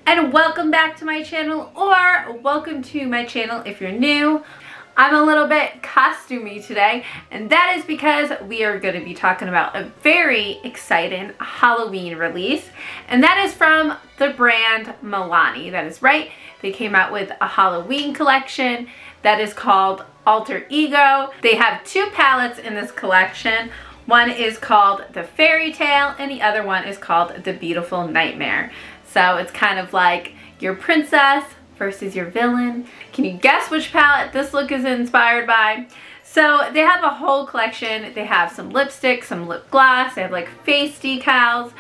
and welcome back to my channel, or welcome to my channel if you're new. I'm a little bit costumey today, and that is because we are going to be talking about a very exciting Halloween release, and that is from the brand Milani. That is right, they came out with a Halloween collection that is called Alter Ego. They have two palettes in this collection. One is called the Fairy Tale and the other one is called the Beautiful Nightmare. So it's kind of like your princess versus your villain. Can you guess which palette this look is inspired by? So they have a whole collection. They have some lipstick, some lip gloss, they have like face decals.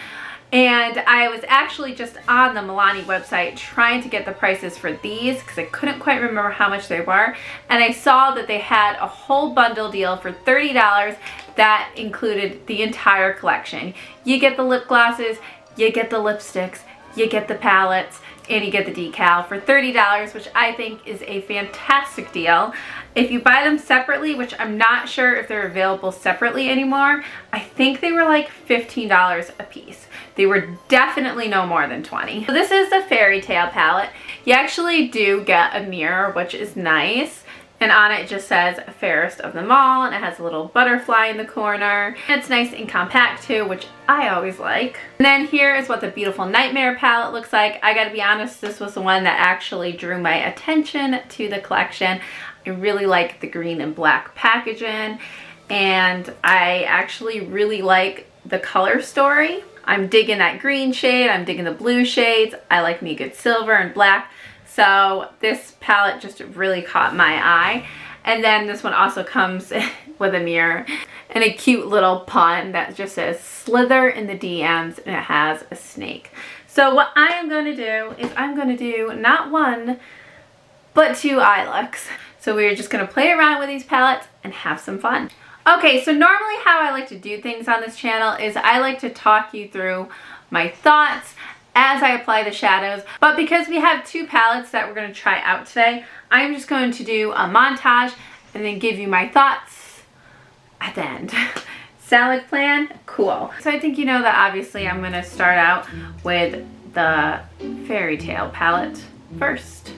And I was actually just on the Milani website trying to get the prices for these because I couldn't quite remember how much they were. And I saw that they had a whole bundle deal for $30 that included the entire collection. You get the lip glosses, you get the lipsticks, you get the palettes, and you get the decal for $30, which I think is a fantastic deal. If you buy them separately, which I'm not sure if they're available separately anymore, I think they were like $15 a piece. They were definitely no more than $20. So this is the Fairy Tale palette. You actually do get a mirror, which is nice. And on it just says fairest of them all, and it has a little butterfly in the corner. And it's nice and compact too, which I always like. And then here is what the Beautiful Nightmare palette looks like. I gotta be honest, this was the one that actually drew my attention to the collection. I really like the green and black packaging, and I actually really like the color story. I'm digging that green shade, I'm digging the blue shades. I like me a good silver and black. So this palette just really caught my eye. And then this one also comes with a mirror and a cute little pun that just says slither in the DMs, and it has a snake. So what I am going to do is I'm going to do not one, but two eye looks. So we're just going to play around with these palettes and have some fun. Okay, so normally how I like to do things on this channel is I like to talk you through my thoughts as I apply the shadows, but because we have two palettes that we're going to try out today, I'm just going to do a montage and then give you my thoughts at the end. Sound like plan? Cool. So I think you know that obviously I'm going to start out with the Fairy Tale palette first.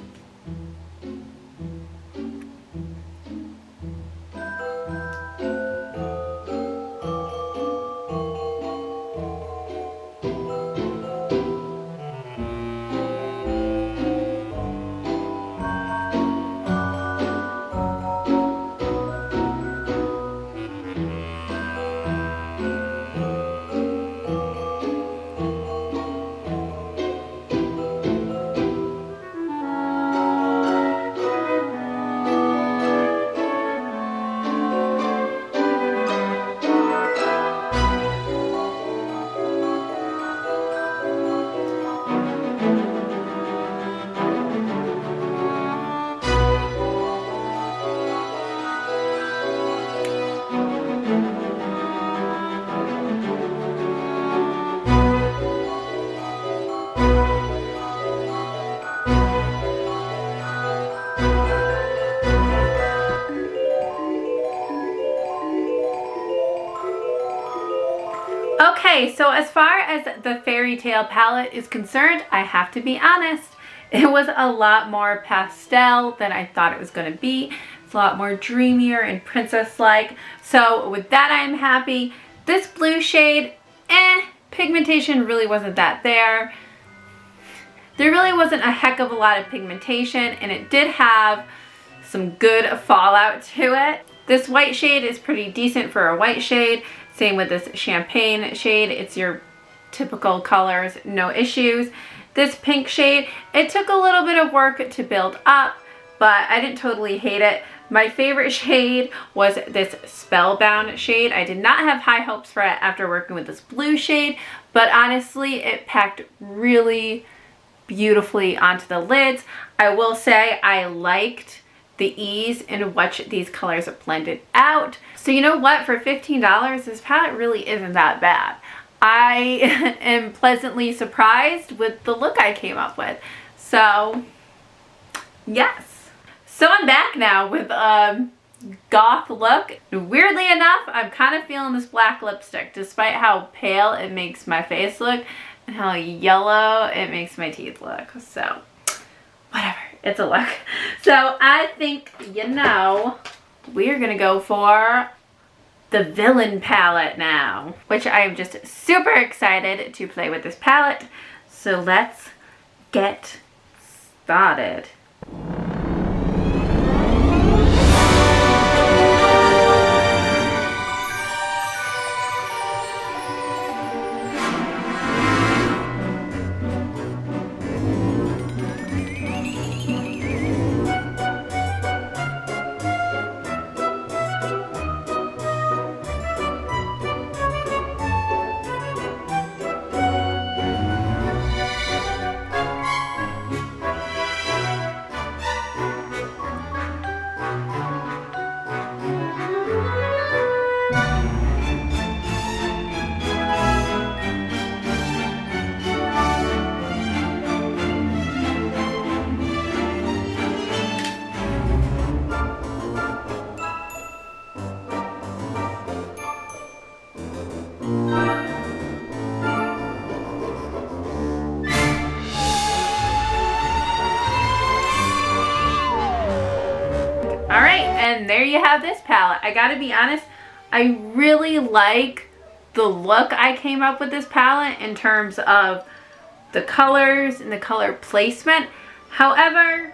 Okay, so as far as the Fairy Tale palette is concerned, I have to be honest, it was a lot more pastel than I thought it was going to be. It's a lot more dreamier and princess-like. So with that, I am happy. This blue shade, pigmentation really wasn't that there. There really wasn't a heck of a lot of pigmentation, and it did have some good fallout to it. This white shade is pretty decent for a white shade. Same with this champagne shade. It's your typical colors, no issues. This pink shade, it took a little bit of work to build up, but I didn't totally hate it. My favorite shade was this Spellbound shade. I did not have high hopes for it after working with this blue shade, but honestly, it packed really beautifully onto the lids. I will say I liked the ease in which these colors are blended out. So you know what, for $15, this palette really isn't that bad. I am pleasantly surprised with the look I came up with. So yes. So I'm back now with goth look. Weirdly enough, I'm kind of feeling this black lipstick. Despite how pale it makes my face look, and how yellow it makes my teeth look. So whatever, it's a look. So I think, you know, we're gonna go for the Villain palette now, which I am just super excited to play with this palette. So let's get started. Alright, and there you have this palette. I gotta be honest, I really like the look I came up with this palette in terms of the colors and the color placement. However,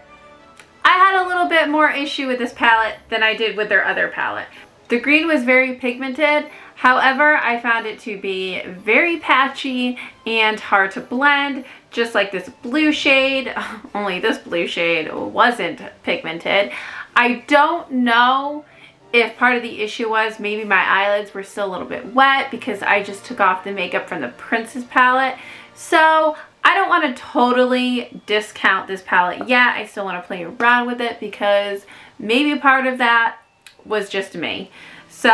I had a little bit more issue with this palette than I did with their other palette. The green was very pigmented. However, I found it to be very patchy and hard to blend, just like this blue shade, only this blue shade wasn't pigmented. I don't know if part of the issue was maybe my eyelids were still a little bit wet because I just took off the makeup from the Princess palette. So I don't want to totally discount this palette yet. I still want to play around with it because maybe part of that was just me. So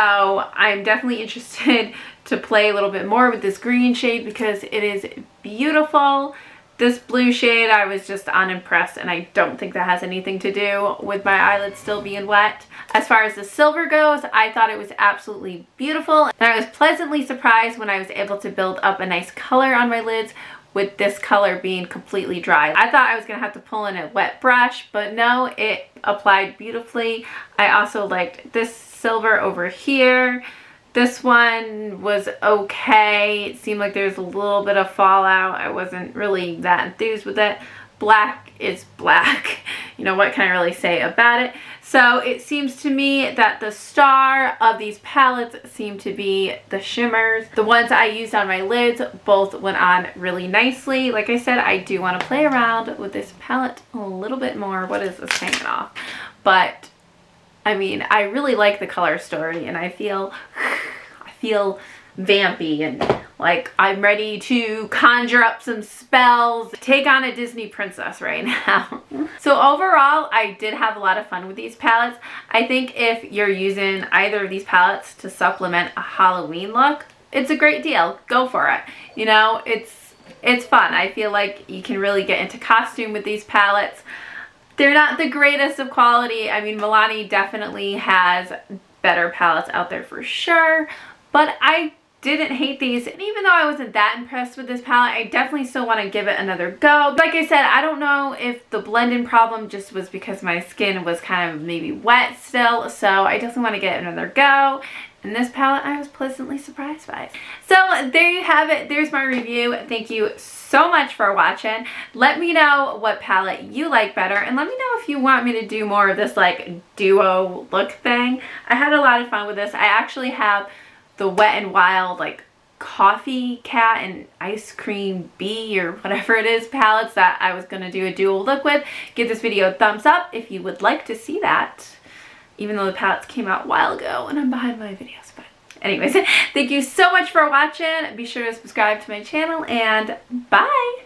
I'm definitely interested to play a little bit more with this green shade because it is beautiful. This blue shade, I was just unimpressed, and I don't think that has anything to do with my eyelids still being wet. As far as the silver goes, I thought it was absolutely beautiful, and I was pleasantly surprised when I was able to build up a nice color on my lids with this color being completely dry. I thought I was gonna have to pull in a wet brush, but no, it applied beautifully. I also liked this silver over here. This one was okay. It seemed like there's a little bit of fallout. I wasn't really that enthused with it. Black is black. You know, what can I really say about it? So it seems to me that the star of these palettes seem to be the shimmers. The ones I used on my lids both went on really nicely. Like I said, I do want to play around with this palette a little bit more. What is this hanging off? But I mean, I really like the color story, and I feel vampy and like I'm ready to conjure up some spells, take on a Disney princess right now. So overall, I did have a lot of fun with these palettes. I think if you're using either of these palettes to supplement a Halloween look, it's a great deal. Go for it. You know, it's fun. I feel like you can really get into costume with these palettes. They're not the greatest of quality. I mean, Milani definitely has better palettes out there for sure, but I didn't hate these. And even though I wasn't that impressed with this palette, I definitely still want to give it another go. Like I said, I don't know if the blend-in problem just was because my skin was kind of maybe wet still, so I definitely want to get another go. And this palette, I was pleasantly surprised by. So there you have it. There's my review. Thank you so much for watching. Let me know what palette you like better, and let me know if you want me to do more of this like duo look thing. I had a lot of fun with this. I actually have the Wet n Wild like coffee cat and ice cream bee or whatever it is palettes that I was going to do a dual look with. Give this video a thumbs up if you would like to see that, even though the palettes came out a while ago and I'm behind my videos. But anyways, thank you so much for watching. Be sure to subscribe to my channel, and bye!